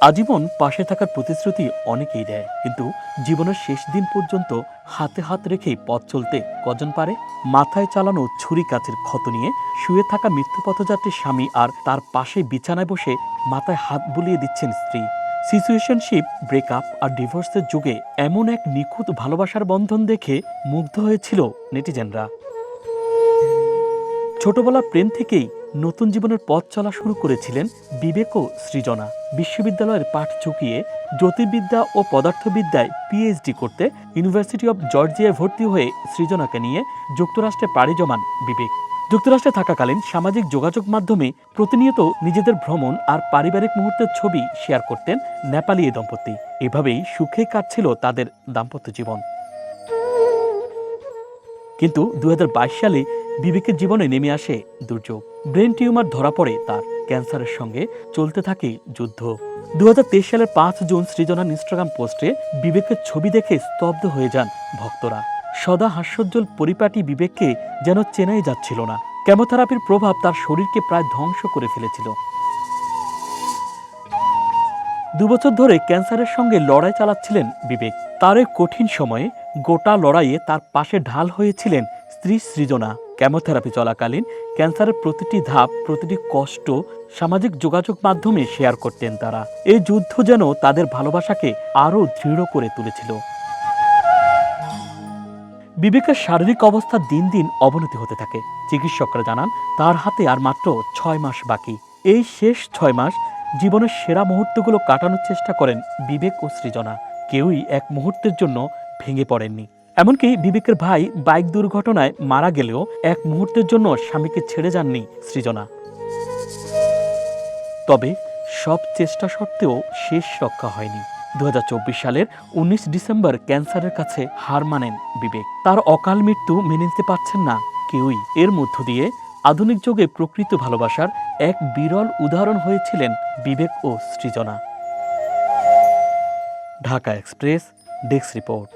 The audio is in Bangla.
আজীবন পাশে থাকার প্রতিশ্রুতি অনেকেই দেয়, কিন্তু জীবনের শেষ দিন পর্যন্ত হাতে হাত রেখেই পথ চলতে কজন পারে? মাথায় চালানো ছুরি কাচের ক্ষত নিয়ে শুয়ে থাকা মৃত্যুপথযাত্রী স্বামী আর তার পাশে বিছানায় বসে মাথায় হাত বুলিয়ে দিচ্ছেন স্ত্রী। সিচুয়েশনশিপ, ব্রেকআপ আর ডিভোর্সের যুগে এমন এক নিখুঁত ভালোবাসার বন্ধন দেখে মুগ্ধ হয়েছিল নেটিজেনরা। ছোটবেলার প্রেম থেকেই নতুন জীবনের পথ চলা শুরু করেছিলেন বিবেক ও সৃজনা। বিশ্ববিদ্যালয়ের পাঠ চুকিয়ে জ্যোতির্বিদ্যা ও পদার্থবিদ্যায় পিএইচডি করতে ইউনিভার্সিটি অব জর্জিয়ায় ভর্তি হয়ে সৃজনাকে নিয়ে যুক্তরাষ্ট্রে পাড়ি জমান বিবেক। যুক্তরাষ্ট্রে থাকাকালীন সামাজিক যোগাযোগ মাধ্যমে প্রতিনিয়ত নিজেদের ভ্রমণ আর পারিবারিক মুহূর্তের ছবি শেয়ার করতেন নেপালি এই দম্পতি। এভাবেই সুখে কাটছিল তাদের দাম্পত্য জীবন। কিন্তু ২০২২ সালে বিবেকের জীবনে নেমে আসে দুর্যোগ। ব্রেন টিউমার ধরা পড়ে তার। ক্যান্সারের সঙ্গে চলতে থাকে যুদ্ধ। ২০২৩ সালের ৫ জুন সৃজনার ইনস্টাগ্রাম পোস্টে বিবেকের ছবি দেখে স্তব্ধ হয়ে যান ভক্তরা। সদা হাস্যোজ্জ্বল পরিপাটি বিবেককে যেন চেনাই যাচ্ছিল না। কেমোথেরাপির প্রভাব তার শরীরকে প্রায় ধ্বংস করে ফেলেছিল। ২ বছর ধরে ক্যান্সারের সঙ্গে লড়াই চালাচ্ছিলেন বিবেক। তার এই কঠিন সময়ে গোটা লড়াইয়ে তার পাশে ঢাল হয়েছিলেন স্ত্রী সৃজনা। কেমোথেরাপি চলাকালীন ক্যান্সারের প্রতিটি ধাপ, প্রতিটি কষ্ট সামাজিক যোগাযোগ মাধ্যমে শেয়ার করতেন তারা। এই যুদ্ধ যেন তাদের ভালোবাসাকে আরও দৃঢ় করে তুলেছিল। বিবেকের শারীরিক অবস্থা দিন দিন অবনতি হতে থাকে। চিকিৎসকরা জানান তার হাতে আর মাত্র ৬ মাস বাকি। এই শেষ ৬ মাস জীবনের সেরা মুহূর্তগুলো কাটানোর চেষ্টা করেন বিবেক ও সৃজনা। কেউই এক মুহূর্তের জন্য ভেঙে পড়েননি। এমনকি বিবেকের ভাই বাইক দুর্ঘটনায় মারা গেলেও এক মুহূর্তের জন্য স্বামীকে ছেড়ে যাননি সৃজনা। তবে সব চেষ্টা সত্ত্বেও শেষ রক্ষা হয়নি। ২০২৪ সালের ১৯ ডিসেম্বর ক্যান্সারের কাছে হার মানেন বিবেক। তার অকাল মৃত্যু মেনে নিতে পারছেন না কেউই। এর মধ্য দিয়ে আধুনিক যুগে প্রকৃত ভালোবাসার এক বিরল উদাহরণ হয়েছিলেন বিবেক ও Srijana. Dhaka Express, desk report.